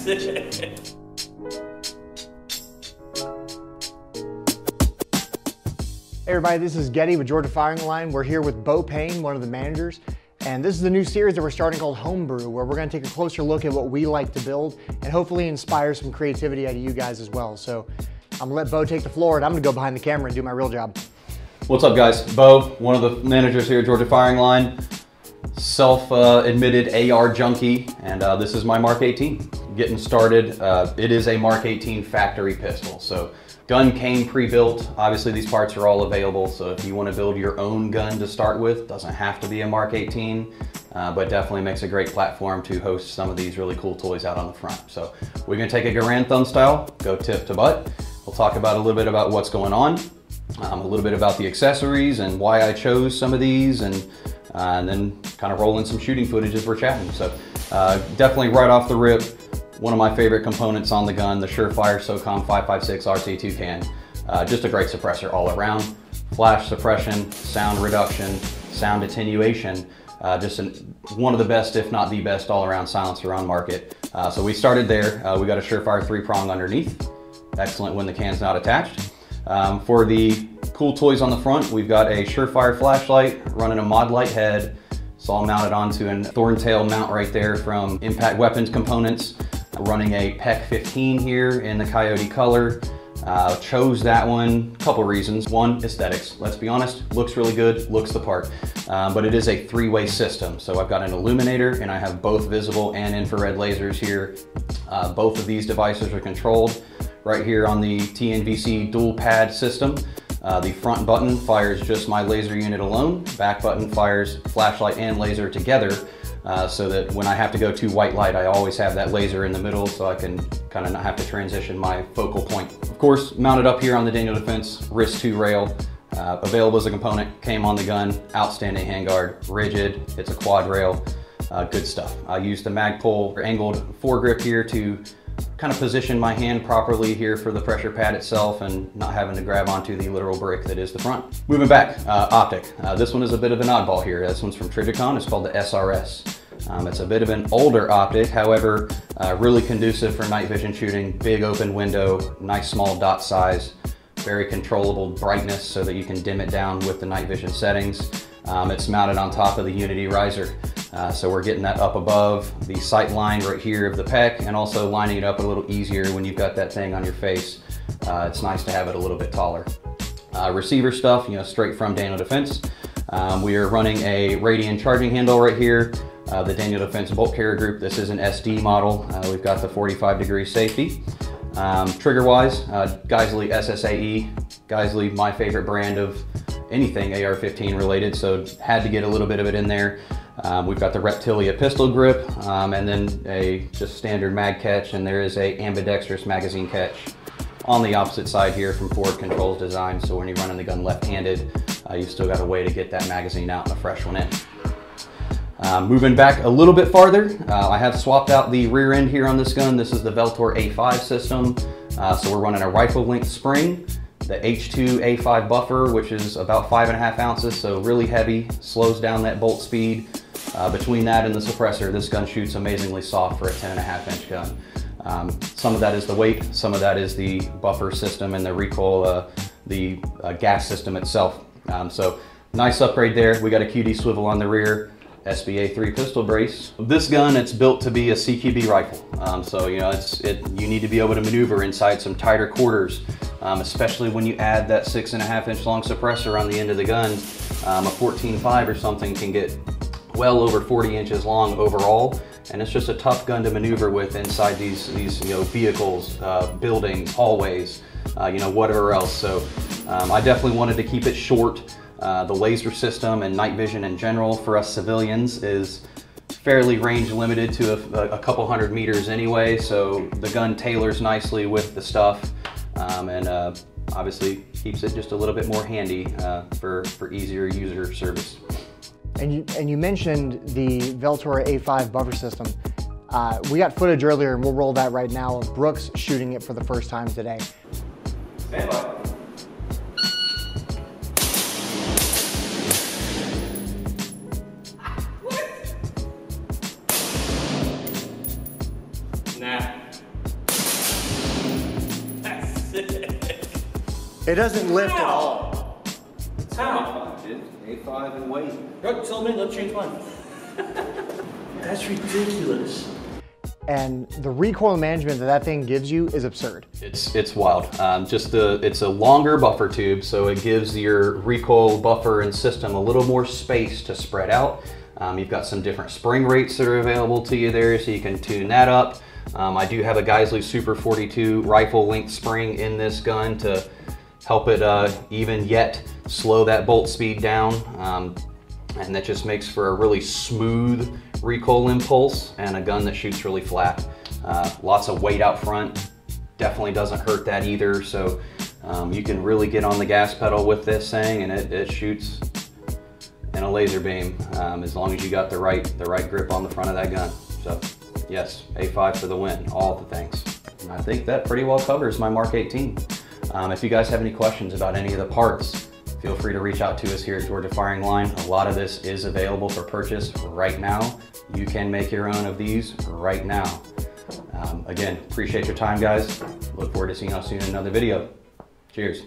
Hey everybody, this is Getty with Georgia Firing Line. We're here with Beau, one of the managers, and this is the new series that we're starting called Homebrew, where we're going to take a closer look at what we like to build and hopefully inspire some creativity out of you guys as well. So I'm gonna let Beau take the floor, and I'm gonna go behind the camera and do my real job. What's up, guys? Beau, one of the managers here at Georgia Firing Line, self-admitted AR junkie, and this is my Mark 18. Getting started, it is a Mark 18 factory pistol. So gun came pre-built. Obviously these parts are all available, so if you want to build your own gun to start with, doesn't have to be a Mark 18, but definitely makes a great platform to host some of these really cool toys out on the front. So we're going to take it Garand thumb style, go tip to butt. We'll talk about a little bit about what's going on, a little bit about the accessories and why I chose some of these, and then kind of roll in some shooting footage as we're chatting. So definitely right off the rip, one of my favorite components on the gun, the SUREFIRE SOCOM 5.56 RC Toucan. Just a great suppressor all around. Flash suppression, sound reduction, sound attenuation. Just one of the best, if not the best, all-around silencer on market. So we started there. We got a SUREFIRE 3-prong underneath. Excellent when the can's not attached. For the cool toys on the front, we've got a SUREFIRE flashlight running a mod light head. It's all mounted onto a thorntail mount right there from Impact Weapons Components. Running a PEC-15 here in the coyote color. Chose that one, couple reasons. One, aesthetics. Let's be honest, looks really good, looks the part. But it is a three-way system. So I've got an illuminator and I have both visible and infrared lasers here. Both of these devices are controlled right here on the TNVC dual pad system. The front button fires just my laser unit alone. Back button fires flashlight and laser together. So that when I have to go to white light, I always have that laser in the middle so I can kind of not have to transition my focal point. Of course, mounted up here on the Daniel Defense wrist 2 rail, available as a component, came on the gun, outstanding handguard, rigid, it's a quad rail, good stuff. I used the Magpul angled foregrip here to kind of position my hand properly here for the pressure pad itself and not having to grab onto the literal brick that is the front. Moving back, OPTIC. This one is a bit of an oddball here. This one's from Trijicon. It's called the SRS. It's a bit of an older optic, however, really conducive for night vision shooting. Big open window, nice small dot size, very controllable brightness so that you can dim it down with the night vision settings. It's mounted on top of the Unity riser. So we're getting that up above the sight line right here of the PEC, and also lining it up a little easier when you've got that thing on your face. It's nice to have it a little bit taller. Receiver stuff, you know, straight from Daniel Defense. We are running a Radian charging handle right here. The Daniel Defense bolt carrier group. This is an SD model. We've got the 45-degree safety. Trigger-wise, Geissele SSAE. Geissele, my favorite brand of anything AR-15 related, so had to get a little bit of it in there. We've got the Reptilia pistol grip, and then a just standard mag catch, and there is a ambidextrous magazine catch on the opposite side here from Forward Controls Design, so when you're running the gun left-handed, you've still got a way to get that magazine out and a fresh one in. Moving back a little bit farther, I have swapped out the rear end here on this gun. This is the VLTOR A5 system, so we're running a rifle length spring, the H2 A5 buffer, which is about 5.5 ounces, so really heavy, slows down that bolt speed. Between that and the suppressor, this gun shoots amazingly soft for a 10.5-inch gun. Some of that is the weight, some of that is the buffer system and the recoil, the gas system itself. So nice upgrade there. We got a QD swivel on the rear, SBA 3 pistol brace. This gun, it's built to be a CQB rifle. So you know, you need to be able to maneuver inside some tighter quarters, especially when you add that 6.5-inch long suppressor on the end of the gun. A 14.5 or something can get well over 40 inches long overall, and it's just a tough gun to maneuver with inside these you know, vehicles, buildings, hallways, you know, whatever else. So I definitely wanted to keep it short. The laser system and night vision in general for us civilians is fairly range limited to a couple hundred meters anyway, so the gun tailors nicely with the stuff, and obviously keeps it just a little bit more handy for easier user service. And you mentioned the VLTOR A5 buffer system. We got footage earlier, and we'll roll that right now, of Brooks shooting it for the first time today. Stand by. Nah. It doesn't lift at all. How? A5 and weight. Right, tell me, let's change mine. That's ridiculous. And the recoil management that thing gives you is absurd. It's wild. It's a longer buffer tube, so it gives your recoil buffer and system a little more space to spread out. You've got some different spring rates that are available to you there, so you can tune that up. I do have a Geisley Super 42 rifle length spring in this gun to help it even yet slow that bolt speed down. And that just makes for a really smooth recoil impulse and a gun that shoots really flat. Lots of weight out front, definitely doesn't hurt that either. So you can really get on the gas pedal with this thing, and it shoots in a laser beam as long as you got the right grip on the front of that gun. So yes, A5 for the win, all the things. And I think that pretty well covers my Mark 18. If you guys have any questions about any of the parts, feel free to reach out to us here at Georgia Firing Line. A lot of this is available for purchase right now. You can make your own of these right now. Again, appreciate your time, guys. Look forward to seeing you soon in another video. Cheers.